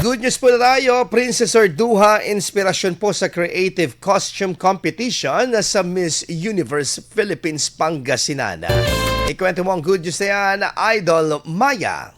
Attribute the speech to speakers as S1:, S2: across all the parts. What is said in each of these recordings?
S1: good news po na tayo. Princess Urduja, inspirasyon po sa creative costume competition sa Miss Universe Philippines Pangasinan. Ikwento mo ang good news na yan, Idol Maya.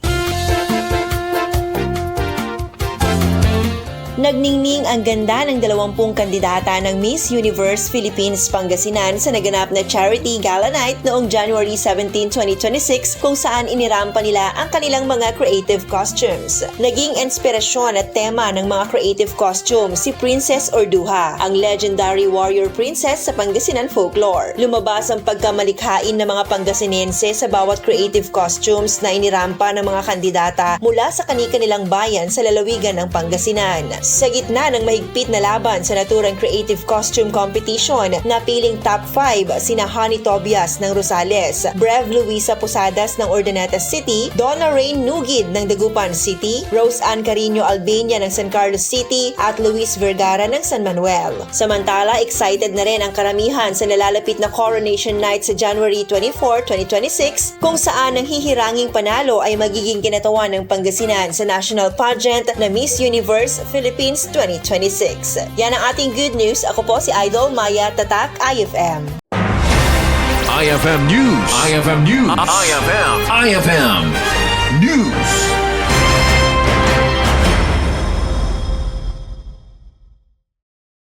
S2: Nagningning ang ganda ng 20 kandidata ng Miss Universe Philippines Pangasinan sa naganap na charity gala night noong January 17, 2026 kung saan inirampa nila ang kanilang mga creative costumes. Naging inspirasyon at tema ng mga creative costumes si Princess Urduja, ang legendary warrior princess sa Pangasinan folklore. Lumabas ang pagkamalikhain ng mga Pangasinense sa bawat creative costumes na inirampa ng mga kandidata mula sa kani-kanilang bayan sa lalawigan ng Pangasinan. Sa gitna ng mahigpit na laban sa naturang creative costume competition, napiling top 5 sina Honey Tobias ng Rosales, Brev Luisa Posadas ng Urdaneta City, Donna Rain Nugid ng Dagupan City, Rose Ann Carino Albania ng San Carlos City, at Luis Vergara ng San Manuel. Samantala, excited na rin ang karamihan sa nalalapit na Coronation Night sa January 24, 2026 kung saan ang hihiranging panalo ay magiging kinatawan ng Pangasinan sa national pageant na Miss Universe Philippines 2026. Yan ang ating good news. Ako po si Idol Maya, Tatak IFM.
S3: IFM News. IFM News. IFM News.